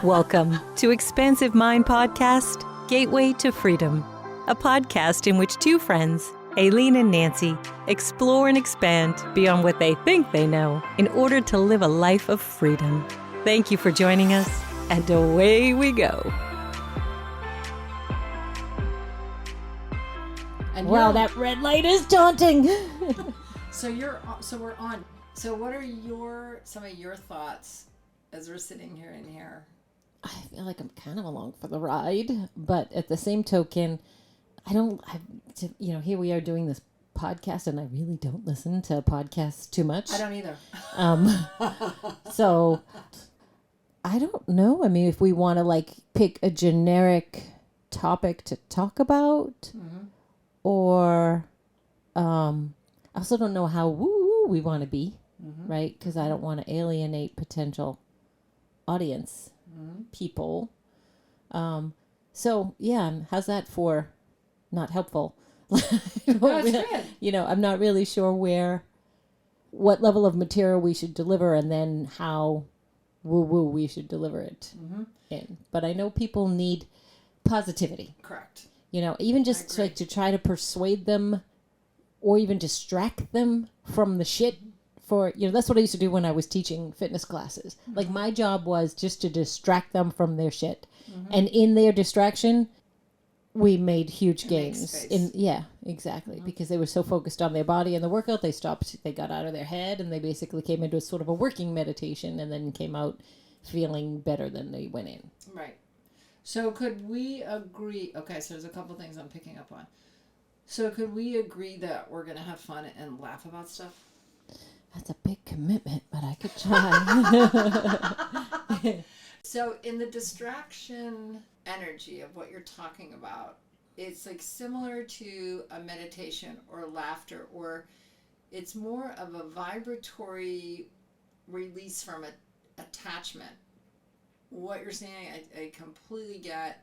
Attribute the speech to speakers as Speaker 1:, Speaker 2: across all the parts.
Speaker 1: Welcome to Expansive Mind Podcast, Gateway to Freedom, a podcast in which two friends, Aileen and Nancy, explore and expand beyond what they think they know in order to live a life of freedom. Thank you for joining us, and away we go.
Speaker 2: And wow, that red light is daunting.
Speaker 3: So we're on. So what are some of your thoughts as we're sitting here in here?
Speaker 2: I feel like I'm kind of along for the ride, but at the same token, here we are doing this podcast, and I really don't listen to podcasts too much.
Speaker 3: I don't either.
Speaker 2: So I don't know. I mean, if we want to pick a generic topic to talk about, or I also don't know how woo we want to be, right? Because I don't want to alienate potential audience people. So yeah, how's that for not helpful?
Speaker 3: Good.
Speaker 2: I'm not really sure what level of material we should deliver, and then how woo we should deliver it in. But I know people need positivity.
Speaker 3: Correct.
Speaker 2: Even just to try to persuade them or even distract them from the shit. That's what I used to do when I was teaching fitness classes. Like, my job was just to distract them from their shit. And in their distraction, we made huge gains. Yeah, exactly. Because they were so focused on their body and the workout, they got out of their head, and they basically came into a sort of a working meditation, and then came out feeling better than they went in.
Speaker 3: Right. So could we agree? Okay, so there's a couple things I'm picking up on. So could we agree that we're going to have fun and laugh about stuff?
Speaker 2: That's a big commitment, but I could try.
Speaker 3: So in the distraction energy of what you're talking about, it's similar to a meditation or laughter, or it's more of a vibratory release from attachment. What you're saying, I completely get.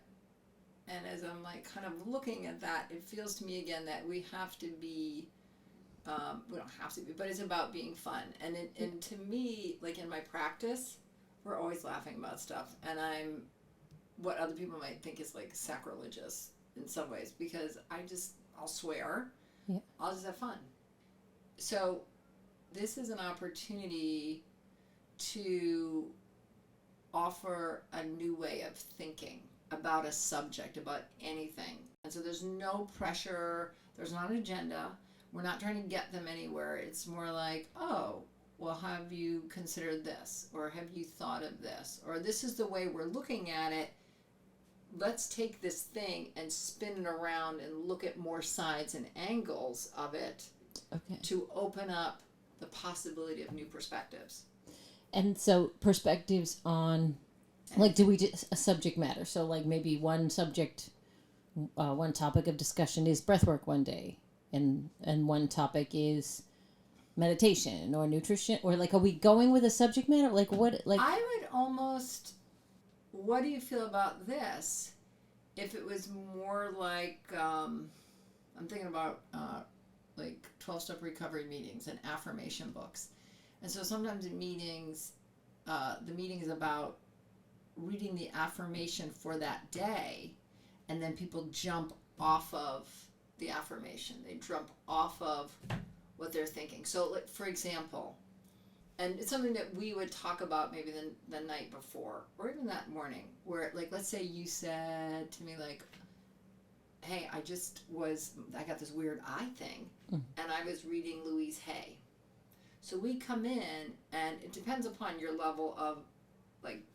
Speaker 3: And as I'm kind of looking at that, it feels to me again that we have to be, we don't have to be, but it's about being fun. And to me, in my practice, we're always laughing about stuff. And I'm what other people might think is sacrilegious in some ways, because I'll swear. Yeah. I'll just have fun. So this is an opportunity to offer a new way of thinking about a subject, about anything. And so there's no pressure, there's not an agenda, we're not trying to get them anywhere. It's more oh, well, have you considered this? Or have you thought of this? Or this is the way we're looking at it. Let's take this thing and spin it around and look at more sides and angles of it to open up the possibility of new perspectives.
Speaker 2: And so perspectives on, do we do a subject matter? So maybe one subject, one topic of discussion is breathwork one day, and one topic is meditation or nutrition, or are we going with a subject matter? What?
Speaker 3: I would almost. What do you feel about this? If it was more I'm thinking about 12-step recovery meetings and affirmation books. And so sometimes in meetings, the meeting is about reading the affirmation for that day, and then people jump off of the affirmation. They jump off of what they're thinking. So, for example, and it's something that we would talk about maybe the night before, or even that morning, where, let's say you said to me, hey, I got this weird eye thing, and I was reading Louise Hay. So we come in, and it depends upon your level of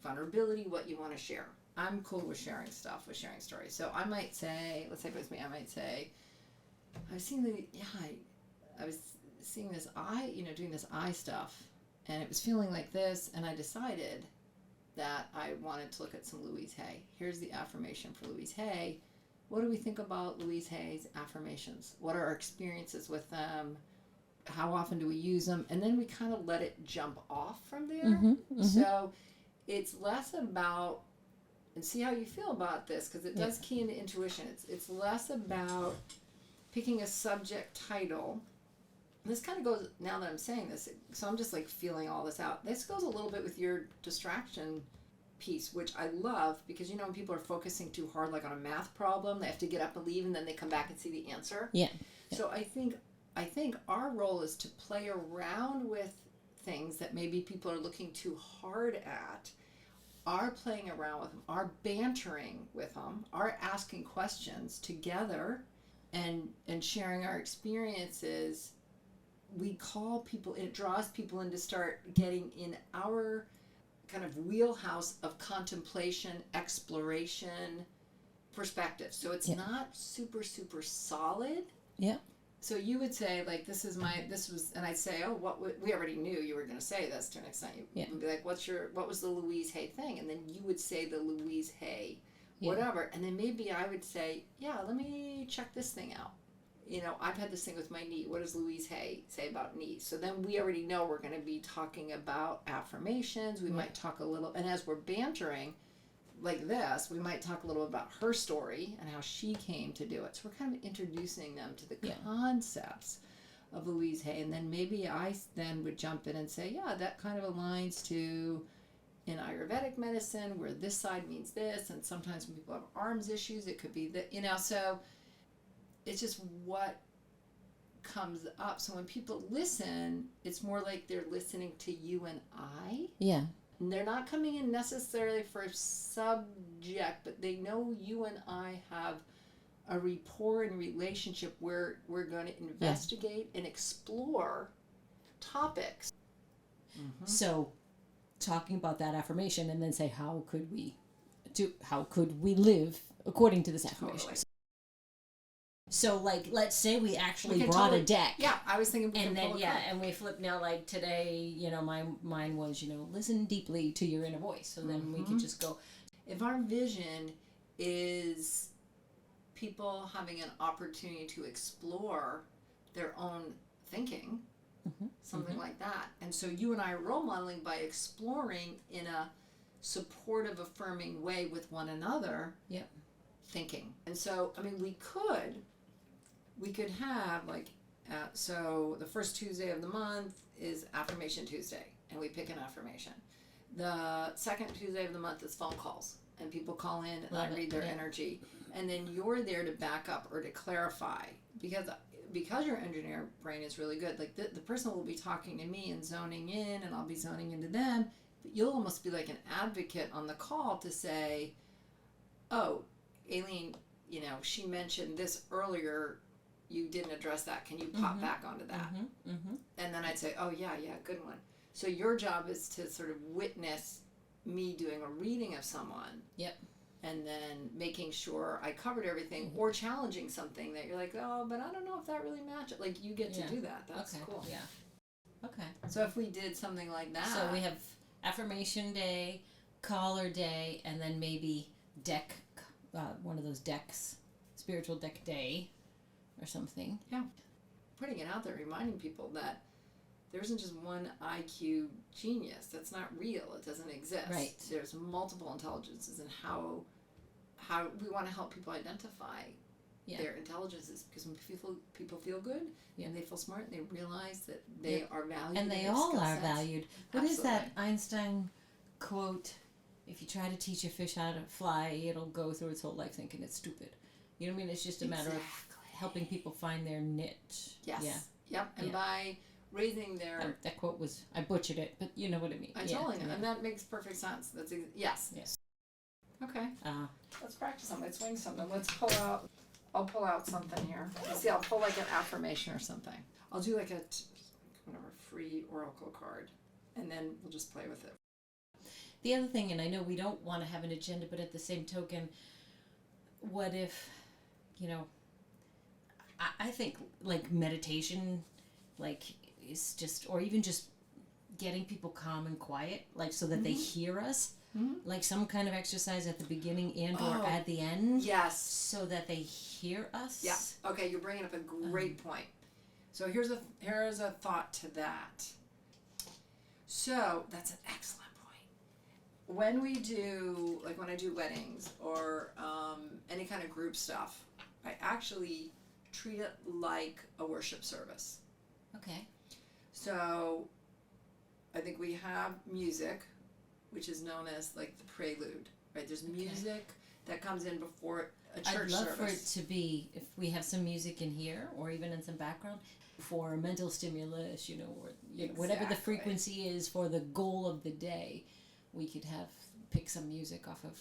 Speaker 3: vulnerability, what you want to share. I'm cool with sharing stuff, with sharing stories. So I might say, let's say if it was me, I might say, I was seeing this eye, doing this eye stuff, and it was feeling like this, and I decided that I wanted to look at some Louise Hay. Here's the affirmation for Louise Hay. What do we think about Louise Hay's affirmations? What are our experiences with them? How often do we use them? And then we kind of let it jump off from there. So it's less about, and see how you feel about this, because it does key into intuition. It's less about picking a subject title. This kind of goes, now that I'm saying this, so I'm just feeling all this out. This goes a little bit with your distraction piece, which I love, because when people are focusing too hard, like on a math problem, they have to get up and leave, and then they come back and see the answer.
Speaker 2: Yeah.
Speaker 3: So I think our role is to play around with things that maybe people are looking too hard at, are playing around with them, are bantering with them, are asking questions together, and sharing our experiences. We call people, it draws people in to start getting in our kind of wheelhouse of contemplation, exploration, perspective. So it's not super, super solid.
Speaker 2: Yeah.
Speaker 3: So you would say, like, this was, and I'd say, oh, we already knew you were going to say this to an extent. You would be like, what was the Louise Hay thing? And then you would say the Louise Hay, whatever. And then maybe I would say, yeah, let me check this thing out. I've had this thing with my knee. What does Louise Hay say about knees? So then we already know we're going to be talking about affirmations. We might talk a little, and as we're bantering like this, we might talk a little about her story and how she came to do it. So we're kind of introducing them to the concepts of Louise Hay. And then maybe I then would jump in and say, yeah, that kind of aligns to in Ayurvedic medicine where this side means this. And sometimes when people have arms issues, it could be that, so it's just what comes up. So when people listen, it's more like they're listening to you and I.
Speaker 2: Yeah.
Speaker 3: And they're not coming in necessarily for a subject, but they know you and I have a rapport and relationship where we're going to investigate and explore topics.
Speaker 2: Mm-hmm. So talking about that affirmation and then say, how could we live according to this affirmation?
Speaker 3: Totally.
Speaker 2: So, like, let's say we actually brought a deck.
Speaker 3: Yeah, I was thinking.
Speaker 2: And then, and we flip now, like, today, mine was, listen deeply to your inner voice. So then we could just go.
Speaker 3: If our vision is people having an opportunity to explore their own thinking, something like that. And so you and I are role modeling by exploring in a supportive, affirming way with one another.
Speaker 2: Yep.
Speaker 3: Thinking. And so, we could have so the first Tuesday of the month is Affirmation Tuesday, and we pick an affirmation. The second Tuesday of the month is phone calls, and people call in and I read their energy. And then you're there to back up or to clarify, because your engineer brain is really good. Like the person will be talking to me and zoning in, and I'll be zoning into them, but you'll almost be like an advocate on the call to say, oh, Aileen, she mentioned this earlier. You didn't address that. Can you pop back onto that? And then I'd say, oh, yeah, good one. So your job is to sort of witness me doing a reading of someone.
Speaker 2: Yep.
Speaker 3: And then making sure I covered everything or challenging something that you're like, oh, but I don't know if that really matches. Like, you get to do that. That's cool.
Speaker 2: Yeah. Okay.
Speaker 3: So if we did something like that.
Speaker 2: So we have affirmation day, caller day, and then maybe deck, one of those decks, spiritual deck day or something.
Speaker 3: Yeah. Putting it out there, reminding people that there isn't just one IQ genius. That's not real. It doesn't exist.
Speaker 2: Right.
Speaker 3: There's multiple intelligences, and how we want to help people identify their intelligences, because when people feel good and they feel smart and they realize that they are valued.
Speaker 2: And they all are valued. What
Speaker 3: Absolutely.
Speaker 2: Is that Einstein quote? If you try to teach a fish how to fly, it'll go through its whole life thinking it's stupid. You know what I mean? It's just a matter of helping people find their niche.
Speaker 3: Yes.
Speaker 2: Yeah.
Speaker 3: Yep. And by raising their...
Speaker 2: That quote was... I butchered it, but you know what I mean.
Speaker 3: I totally know. And that makes perfect sense. That's yes. Okay. Let's practice something. Let's swing something. Let's pull out... I'll pull out something here. See, I'll pull like an affirmation or something. I'll do like a free oracle card. And then we'll just play with it.
Speaker 2: The other thing, and I know we don't want to have an agenda, but at the same token, what if, I think like meditation, like is just, or even just getting people calm and quiet, like so that they hear us, like some kind of exercise at the beginning and or at the end.
Speaker 3: Yes.
Speaker 2: So that they hear us.
Speaker 3: Yeah. Okay, you're bringing up a great point. So here's a thought to that. So that's an excellent point. When we do, like when I do weddings or any kind of group stuff, I actually treat it like a worship service.
Speaker 2: Okay.
Speaker 3: So I think we have music, which is known as like the prelude, right? There's music that comes in before a church
Speaker 2: I'd love
Speaker 3: service.
Speaker 2: for it to be, if we have some music in here or even in some background, for mental stimulus, or whatever the
Speaker 3: Exactly.
Speaker 2: frequency is for the goal of the day, we could pick some music off of,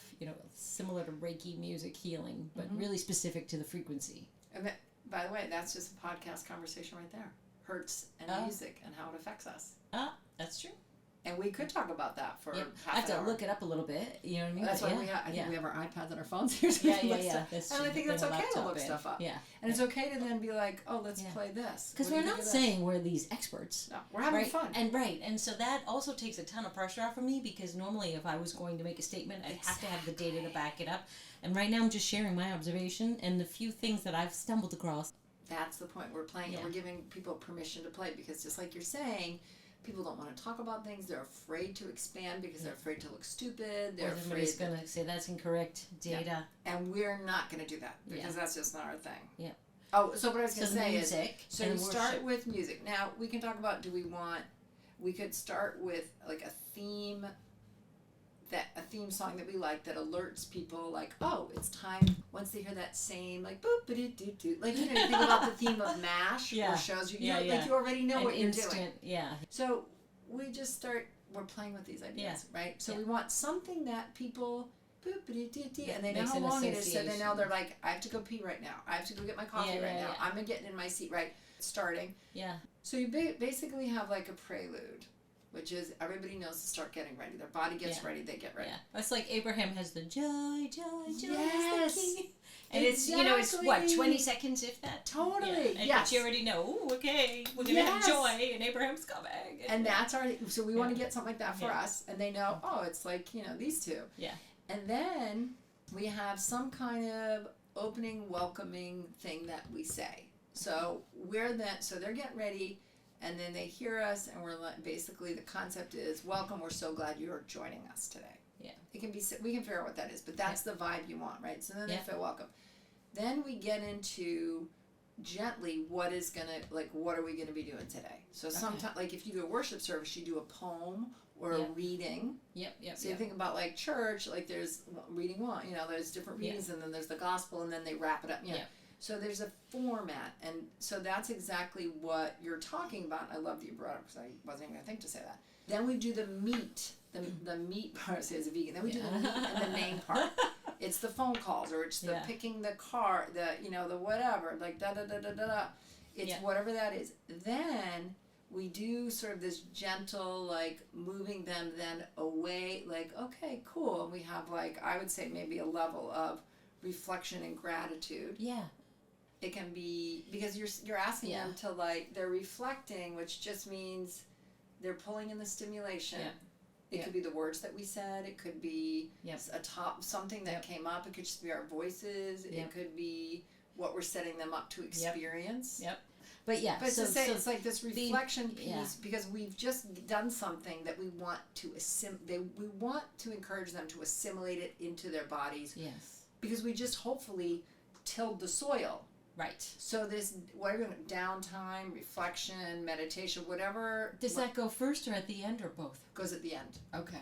Speaker 2: similar to Reiki music healing, but really specific to the frequency.
Speaker 3: And that, by the way, that's just a podcast conversation right there. Hertz and music and how it affects us.
Speaker 2: That's true.
Speaker 3: And we could talk about that for
Speaker 2: I
Speaker 3: half
Speaker 2: have
Speaker 3: an
Speaker 2: to
Speaker 3: hour.
Speaker 2: look it up a little bit. You know what I mean?
Speaker 3: That's why I think we have our iPads and our phones here. So we can look stuff.
Speaker 2: That's
Speaker 3: and
Speaker 2: true.
Speaker 3: I think
Speaker 2: Bring
Speaker 3: that's
Speaker 2: a
Speaker 3: okay to
Speaker 2: laptop
Speaker 3: look
Speaker 2: in.
Speaker 3: stuff up.
Speaker 2: Yeah.
Speaker 3: And it's okay to then be like, oh, let's play this.
Speaker 2: Because
Speaker 3: What do
Speaker 2: we're
Speaker 3: you
Speaker 2: not
Speaker 3: think of
Speaker 2: saying we're these experts.
Speaker 3: this? No, we're having
Speaker 2: right?
Speaker 3: fun.
Speaker 2: And so that also takes a ton of pressure off of me, because normally if I was going to make a statement, I'd have to have the data to back it up. And right now I'm just sharing my observation and the few things that I've stumbled across.
Speaker 3: That's the point. We're playing and we're giving people permission to play, because just like you're saying, people don't want to talk about things. They're afraid to expand because they're afraid to look stupid. They're afraid.
Speaker 2: Somebody's going to say that's incorrect data.
Speaker 3: And we're not going to do that, because that's just not our thing.
Speaker 2: Yeah.
Speaker 3: Oh, so what I was going to say
Speaker 2: music
Speaker 3: is, so we start with music. Now, we can talk about, we could start with like a theme song that we like that alerts people, like, oh, it's time, once they hear that same, like, boop, ba-doo-doo-doo. Like, you think about the theme of MASH or shows, like, you already know what you're doing.
Speaker 2: Yeah.
Speaker 3: So we just we're playing with these ideas, right? So we want something that people, boop, ba-doo-doo-doo, and they know how long it is, so they know, they're like, I have to go pee right now. I have to go get my coffee right now. I'm getting in my seat, right? Starting.
Speaker 2: Yeah.
Speaker 3: So you basically have like a prelude, which is everybody knows to start getting ready. Their body gets ready, they get ready.
Speaker 2: Yeah. It's like Abraham has the joy,
Speaker 3: Yes.
Speaker 2: is the key. And it's, it's what, 20 seconds if that?
Speaker 3: Totally.
Speaker 2: Yeah.
Speaker 3: Yes.
Speaker 2: But you already know, okay, we're going to have joy and Abraham's coming.
Speaker 3: And that's so we want to get something like that for us. And they know, oh, it's like, these two.
Speaker 2: Yeah.
Speaker 3: And then we have some kind of opening, welcoming thing that we say. So so they're getting ready, and then they hear us, and we're basically, the concept is, welcome, we're so glad you're joining us today.
Speaker 2: Yeah.
Speaker 3: It can be, we can figure out what that is, but that's the vibe you want, right? So then they feel welcome. Then we get into gently what are we going to be doing today? So sometimes, like if you do a worship service, you do a poem or a reading.
Speaker 2: Yep.
Speaker 3: So you think about like church, like there's reading one, there's different readings, and then there's the gospel, and then they wrap it up. So there's a format, and so that's exactly what you're talking about. I love that you brought it up, because I wasn't even going to think to say that. Then we do the meat, the meat part, say as a vegan. Then we do the meat and the main part. It's the phone calls, or it's the picking the car, the whatever, like da-da-da-da-da-da. It's whatever that is. Then we do sort of this gentle, like, moving them then away, like, okay, cool. And we have, like, I would say maybe a level of reflection and gratitude.
Speaker 2: Yeah.
Speaker 3: It can be, because you're asking them to, like, they're reflecting, which just means they're pulling in the stimulation. It could be the words that we said. It could be something that came up. It could just be our voices. It could be what we're setting them up to experience. But it's like this reflection piece, because we've just done something that we want to we want to encourage them to assimilate it into their bodies.
Speaker 2: Yes.
Speaker 3: Because we just hopefully tilled the soil.
Speaker 2: Right.
Speaker 3: So this, whatever, downtime, reflection, meditation, whatever.
Speaker 2: Does that go first or at the end, or both?
Speaker 3: Goes at the end.
Speaker 2: Okay.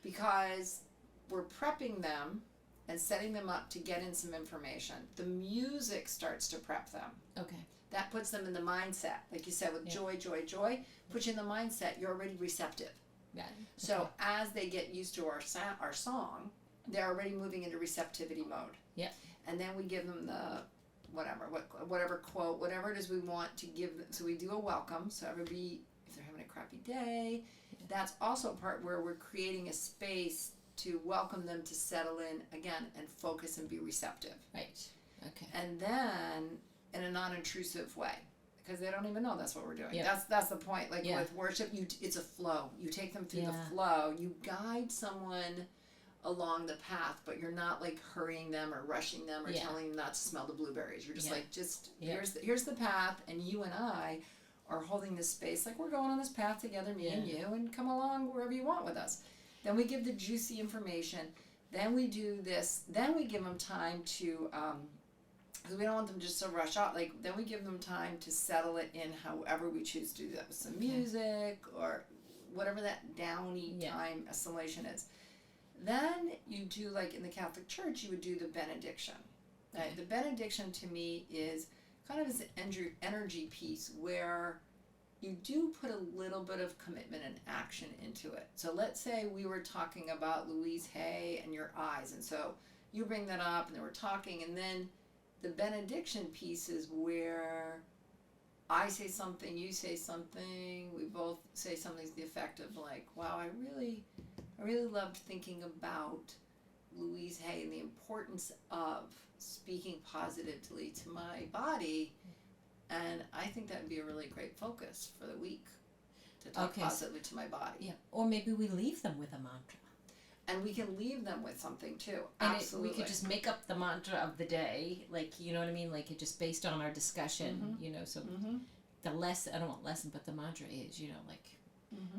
Speaker 3: Because we're prepping them and setting them up to get in some information. The music starts to prep them.
Speaker 2: Okay.
Speaker 3: That puts them in the mindset. Like you said, with joy, puts you in the mindset. You're already receptive.
Speaker 2: Yeah.
Speaker 3: So as they get used to our song, they're already moving into receptivity mode.
Speaker 2: Yeah.
Speaker 3: And then we give them the whatever quote, whatever it is we want to give them. So we do a welcome. So everybody, if they're having a crappy day, that's also a part where we're creating a space to welcome them to settle in again and focus and be receptive.
Speaker 2: Right. Okay.
Speaker 3: And then in a non-intrusive way, because they don't even know that's what we're doing. That's the point. Like with worship, it's a flow. You take them through the flow. You guide someone along the path, but you're not like hurrying them or rushing them or telling them not to smell the blueberries. You're just like, here's the path, and you and I are holding this space, like we're going on this path together, me and you, and come along wherever you want with us. Then we give the juicy information. Then we do this. Then we give them time to, because we don't want them just to rush out. Like, then we give them time to settle it in however we choose to do that, with some music or whatever that downy time assimilation is. Then you do, like in the Catholic Church, you would do the benediction. Right? The benediction to me is kind of this energy piece where you do put a little bit of commitment and action into it. So let's say we were talking about Louise Hay and your eyes, and so you bring that up, and then we're talking, and then the benediction piece is where I say something, you say something, we both say something to the effect of like, wow, I really loved thinking about Louise Hay and the importance of speaking positively to my body, and I think that would be a really great focus for the week, to talk positively to my body.
Speaker 2: Yeah, or maybe we leave them with a mantra.
Speaker 3: And we can leave them with something too.
Speaker 2: And
Speaker 3: Absolutely.
Speaker 2: we could just make up the mantra of the day, like, you know what I mean? Like, it just based on our discussion, you know, so the lesson, I don't want lesson, but the mantra is, you know, like,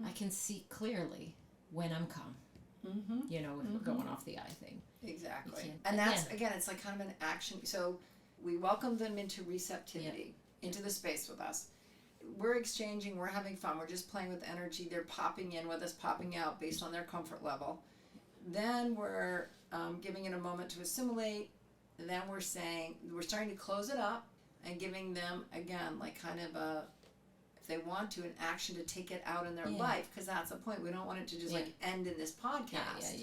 Speaker 2: I can see clearly when I'm calm, you know, if we're going off the eye thing.
Speaker 3: Exactly. And that's, again, it's like kind of an action. So we welcome them into receptivity, into the space with us. We're exchanging, we're having fun, we're just playing with energy. They're popping in with us, popping out based on their comfort level. Then we're giving it a moment to assimilate. And then we're starting to close it up and giving them, again, like kind of a, if they want to, an action to take it out in their life, because that's the point. We don't want it to just like end in this podcast.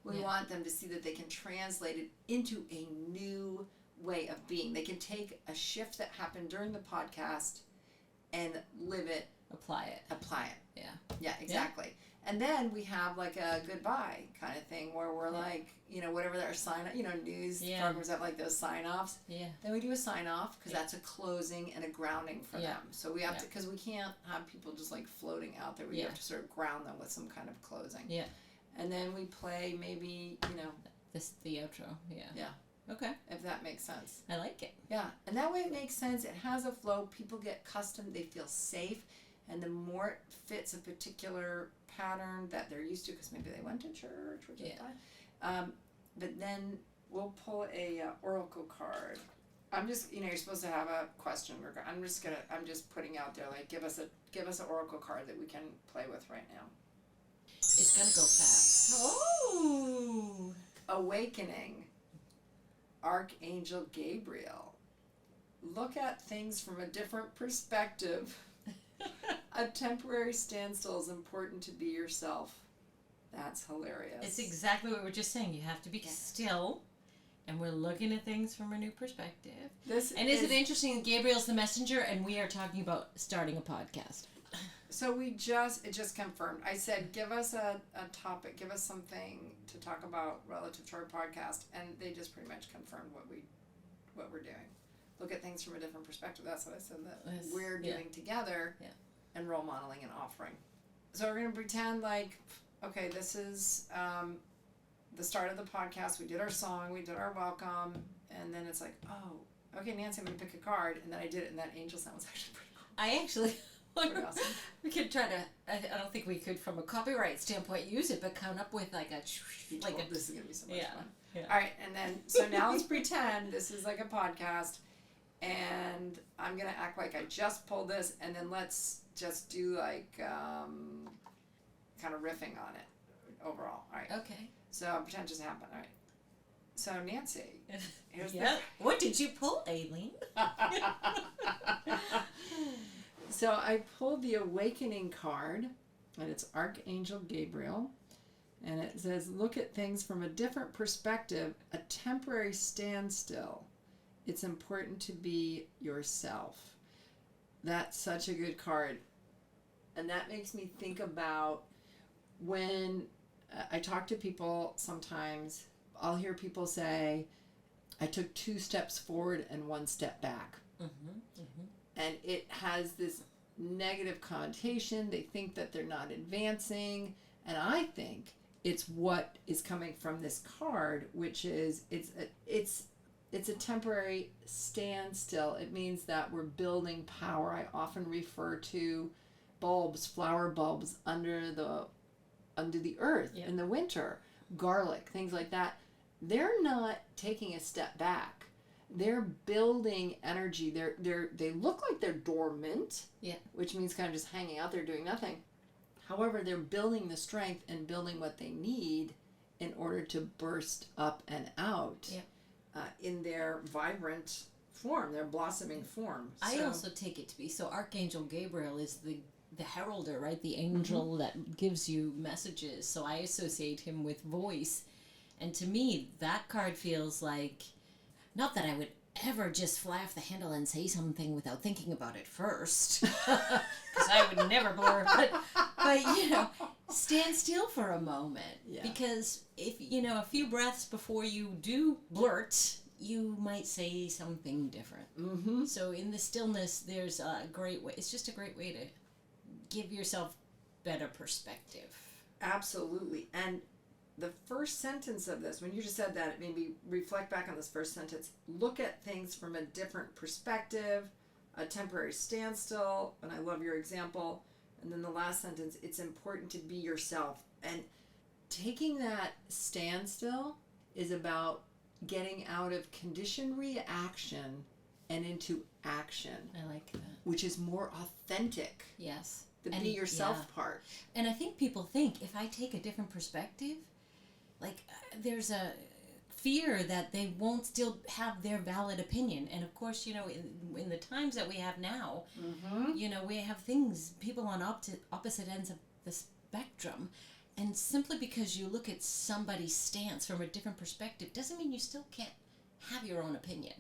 Speaker 3: We want them to see that they can translate it into a new way of being. They can take a shift that happened during the podcast and live it. Apply it. Yeah, exactly. Yeah. And then we have like a goodbye kind of thing where we're like, you know, whatever their sign, you know, news programs have like those sign-offs. Yeah. Then we do a sign-off because that's a closing and a grounding for them. So we have to, because we can't have people just like floating out there. We have to sort of ground them with some kind of closing. Yeah. And then we play maybe, you know.
Speaker 2: The outro. Yeah.
Speaker 3: Yeah. Okay. If that makes sense.
Speaker 2: I like it.
Speaker 3: Yeah. And that way it makes sense. It has a flow. People get accustomed. They feel safe. And the more it fits a particular pattern that they're used to, because maybe they went to church, which is fine. But then we'll pull a oracle card. I'm just, you know, you're supposed to have a question. I'm just putting out there, like, give us an oracle card that we can play with right now.
Speaker 2: It's gonna go fast.
Speaker 3: Oh, awakening. Archangel Gabriel. Look at things from a different perspective. A temporary standstill is important to be yourself. That's hilarious.
Speaker 2: It's exactly what we're just saying. You have to be still, and we're looking at things from a new perspective. Is it interesting? Gabriel's the messenger, and we are talking about starting a podcast.
Speaker 3: So it just confirmed. I said, give us a topic, give us something to talk about relative to our podcast, and they just pretty much confirmed what we're doing. Look at things from a different perspective. That's what I said that we're doing together, and role modeling and offering. So we're going to pretend like, okay, this is the start of the podcast. We did our song, we did our welcome, and then it's like, oh, okay, Nancy, I'm going to pick a card, and then I did it, and that angel sound was actually pretty cool.
Speaker 2: I actually... Awesome. We could try to. I don't think we could, from a copyright standpoint, use it, but come up with like a.
Speaker 3: This is gonna be so much fun. Yeah. All right, and then so now let's pretend this is like a podcast, and I'm gonna act like I just pulled this, and then let's just do like kind of riffing on it overall. All right.
Speaker 2: Okay.
Speaker 3: So pretend just happened. All right. So Nancy, here's
Speaker 2: what did you pull, Aileen?
Speaker 3: So I pulled the Awakening card, and it's Archangel Gabriel, and it says, look at things from a different perspective, a temporary standstill. It's important to be yourself. That's such a good card. And that makes me think about when I talk to people sometimes, I'll hear people say, I took 2 steps forward and 1 step back. And it has this negative connotation. They think that they're not advancing. And I think it's what is coming from this card, which is it's a temporary standstill. It means that we're building power. I often refer to bulbs, flower bulbs under the earth in the winter, garlic, things like that. They're not taking a step back. They're building energy. They look like they're dormant, which means kind of just hanging out there doing nothing. However, they're building the strength and building what they need in order to burst up and out in their vibrant form, their blossoming form.
Speaker 2: I also take it to be, so Archangel Gabriel is the heralder, right? The angel that gives you messages. So I associate him with voice. And to me, that card feels like, not that I would ever just fly off the handle and say something without thinking about it first, because I would never blur, but you know, stand still for a moment, because if, you know, a few breaths before you do blurt, you might say something different. So in the stillness, there's a great way, it's just a great way to give yourself better perspective.
Speaker 3: Absolutely. And the first sentence of this, when you just said that, it made me reflect back on this first sentence. Look at things from a different perspective, a temporary standstill, and I love your example. And then the last sentence, it's important to be yourself. And taking that standstill is about getting out of conditioned reaction and into action.
Speaker 2: I like that.
Speaker 3: Which is more authentic.
Speaker 2: Yes.
Speaker 3: The be yourself part.
Speaker 2: And I think people think, if I take a different perspective, like there's a fear that they won't still have their valid opinion. And of course, you know, in the times that we have now, you know, we have people on opposite ends of the spectrum. And simply because you look at somebody's stance from a different perspective doesn't mean you still can't have your own opinion.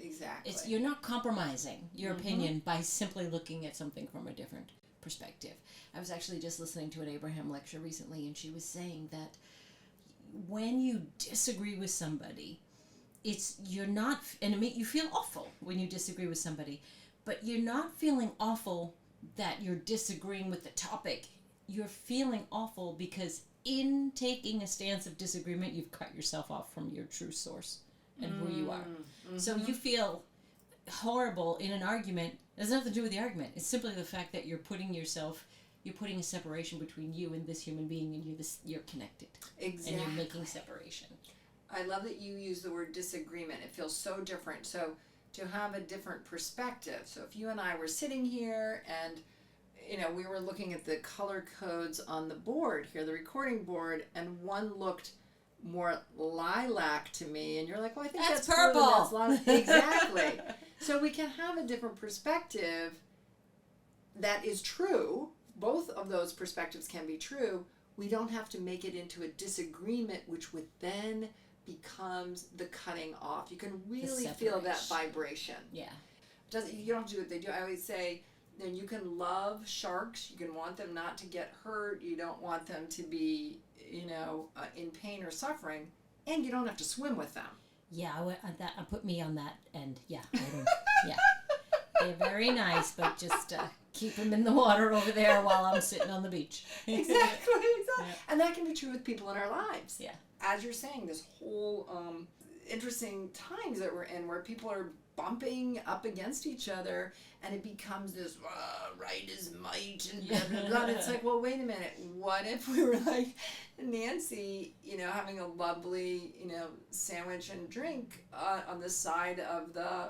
Speaker 3: Exactly.
Speaker 2: You're not compromising your opinion by simply looking at something from a different perspective. I was actually just listening to an Abraham lecture recently, and she was saying that when you disagree with somebody, you're not, and you feel awful when you disagree with somebody, but you're not feeling awful that you're disagreeing with the topic. You're feeling awful because in taking a stance of disagreement, you've cut yourself off from your true source and who you are. So you feel horrible in an argument. It has nothing to do with the argument. It's simply the fact that you're putting a separation between you and this human being, and you're connected.
Speaker 3: Exactly.
Speaker 2: And you're making separation.
Speaker 3: I love that you use the word disagreement. It feels so different. So to have a different perspective. So if you and I were sitting here and, you know, we were looking at the color codes on the board here, the recording board, and one looked more lilac to me, and you're like, well, I think that's
Speaker 2: purple.
Speaker 3: Exactly. So we can have a different perspective that is true. Both of those perspectives can be true. We don't have to make it into a disagreement, which would then becomes the cutting off. You can really feel that vibration.
Speaker 2: Yeah.
Speaker 3: You don't have to do what they do. I always say, you know, you can love sharks. You can want them not to get hurt. You don't want them to be, you know, in pain or suffering. And you don't have to swim with them.
Speaker 2: Yeah, put me on that end. Yeah. Yeah. They're very nice, but just keep them in the water over there while I'm sitting on the beach.
Speaker 3: Exactly.
Speaker 2: Yeah.
Speaker 3: And that can be true with people in our lives.
Speaker 2: Yeah.
Speaker 3: As you're saying, this whole interesting times that we're in where people are bumping up against each other, and it becomes this right is might and blah, blah, blah. And it's like, well, wait a minute. What if we were like Nancy, you know, having a lovely, you know, sandwich and drink on the side of the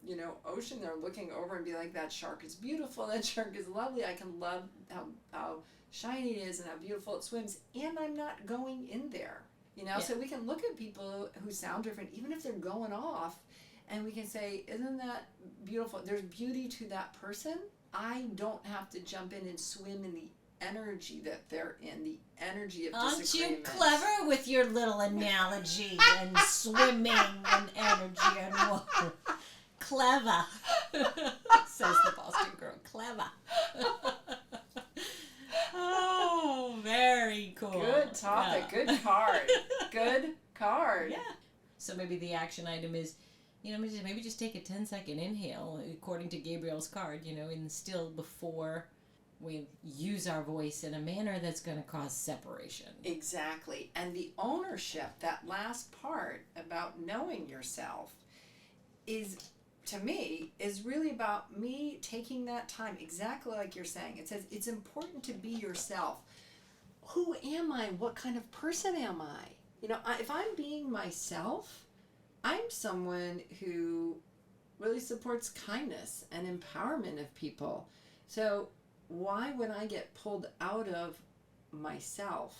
Speaker 3: you know, ocean there, looking over and be like, that shark is beautiful, that shark is lovely, I can love how shiny it is and how beautiful it swims, and I'm not going in there, you know. So we can look at people who sound different, even if they're going off, and we can say, isn't that beautiful? There's beauty to that person. I don't have to jump in and swim in the energy that they're in, the energy of disagreement.
Speaker 2: Aren't you clever with your little analogy and swimming and energy and water? Clever, says the Boston girl. Clever. Oh, very cool.
Speaker 3: Good topic. Yeah. Good card. Good card.
Speaker 2: Yeah. So maybe the action item is, you know, maybe just take a 10-second inhale, according to Gabriel's card, you know, in still before we use our voice in a manner that's going to cause separation.
Speaker 3: Exactly. And the ownership, that last part about knowing yourself, is, to me, is really about me taking that time, exactly like you're saying. It says it's important to be yourself. Who am I? What kind of person am I? You know, if I'm being myself, I'm someone who really supports kindness and empowerment of people. So why would I get pulled out of myself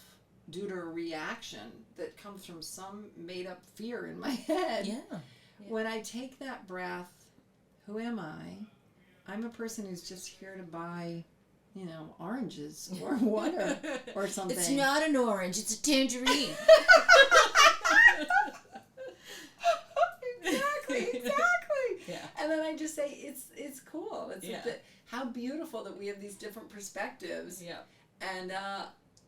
Speaker 3: due to a reaction that comes from some made up fear in my head?
Speaker 2: Yeah.
Speaker 3: When I take that breath, who am I? I'm a person who's just here to buy, oranges or water or something.
Speaker 2: It's not an orange, it's a tangerine.
Speaker 3: Exactly.
Speaker 2: Yeah.
Speaker 3: And then I just say it's cool. It's
Speaker 2: Yeah.
Speaker 3: how beautiful that we have these different perspectives.
Speaker 2: Yeah.
Speaker 3: And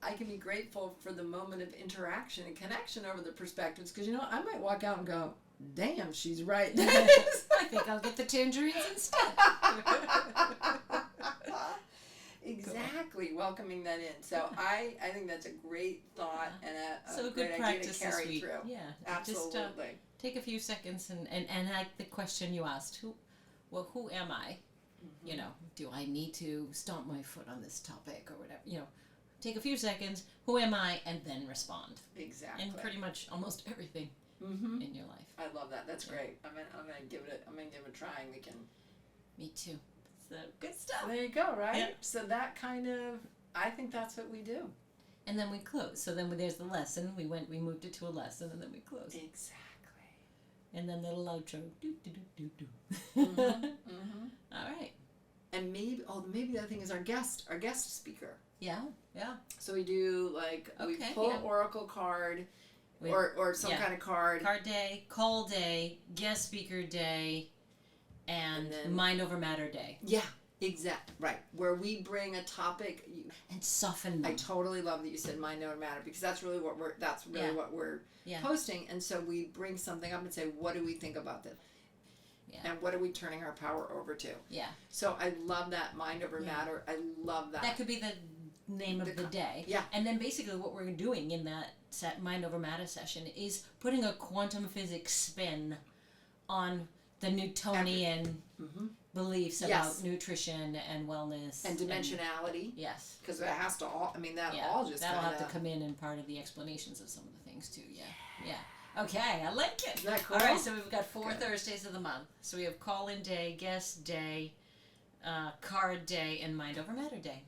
Speaker 3: I can be grateful for the moment of interaction and connection over the perspectives, because I might walk out and go, damn, she's right.
Speaker 2: I think I'll get the tangerines instead.
Speaker 3: Exactly, welcoming that in. So I think that's a great thought and a
Speaker 2: good
Speaker 3: great idea to
Speaker 2: practice this
Speaker 3: carry
Speaker 2: week.
Speaker 3: through.
Speaker 2: Yeah,
Speaker 3: Absolutely.
Speaker 2: Just take a few seconds and like the question you asked, who am I?
Speaker 3: Mm-hmm.
Speaker 2: Do I need to stomp my foot on this topic or whatever? Take a few seconds, who am I, and then respond.
Speaker 3: Exactly.
Speaker 2: In pretty much almost everything in your life.
Speaker 3: I love that. That's great. I'm gonna give it a try, and we can.
Speaker 2: Me too. So good stuff.
Speaker 3: There you go. Right.
Speaker 2: Yeah.
Speaker 3: So that kind of, I think that's what we do.
Speaker 2: And then we close. So then there's the lesson. We moved it to a lesson, and then we close.
Speaker 3: Exactly.
Speaker 2: And then little outro. Do do do do do. All right.
Speaker 3: And maybe the other thing is our guest speaker.
Speaker 2: Yeah. Yeah.
Speaker 3: So we do we pull an oracle card, or some kind of card.
Speaker 2: Card day, call day, guest speaker day, and
Speaker 3: then,
Speaker 2: mind over matter day.
Speaker 3: Yeah. Exactly. Right. Where we bring a topic
Speaker 2: and soften them.
Speaker 3: I totally love that you said mind over matter, because that's really what we're posting. And so we bring something up and say, what do we think about this? Yeah. And what are we turning our power over to? Yeah. So I love that mind over matter. I love that.
Speaker 2: That could be the name of the day. Yeah. And then basically what we're doing in that mind over matter session is putting a quantum physics spin on the Newtonian beliefs about nutrition and wellness
Speaker 3: and dimensionality.
Speaker 2: Yes,
Speaker 3: because it has to all. I mean, that'll
Speaker 2: have to come in part of the explanations of some of the things too. Yeah. Okay, I like it.
Speaker 3: Isn't that cool?
Speaker 2: All right, so we've got 4 Thursdays of the month. So we have call-in day, guest day, card day, and mind over matter day.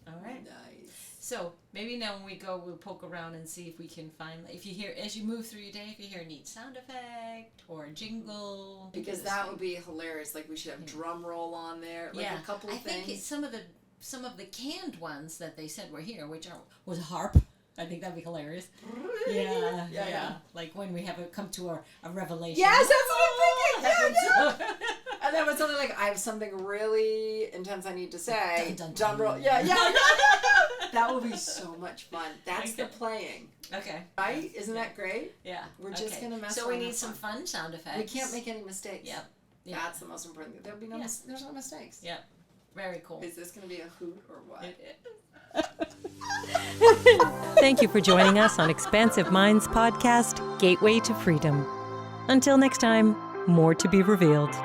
Speaker 2: All right.
Speaker 3: Nice.
Speaker 2: So maybe now when we go, we'll poke around and see if we can find, if you hear, as you move through your day, if you hear a neat sound effect or a jingle.
Speaker 3: Because that would be hilarious. Like we should have drum roll on there. Like a couple of things.
Speaker 2: I think some of the canned ones that they said were here, was harp. I think that'd be hilarious. Yeah. Like when we have come to a revelation.
Speaker 3: Yes, that's what I'm thinking. Yeah. And then when something like, I have something really intense I need to say. Drum roll. Yeah. That would be so much fun. That's the playing. Okay. Right? Isn't that great? Yeah. We're just going to mess
Speaker 2: So we need some fun sound effects.
Speaker 3: We can't make any mistakes.
Speaker 2: Yep.
Speaker 3: That's the most important thing. There'll be there's no mistakes.
Speaker 2: Yep. Very cool.
Speaker 3: Is this going to be a hoot or what?
Speaker 1: Thank you for joining us on Expansive Minds podcast, Gateway to Freedom. Until next time, more to be revealed.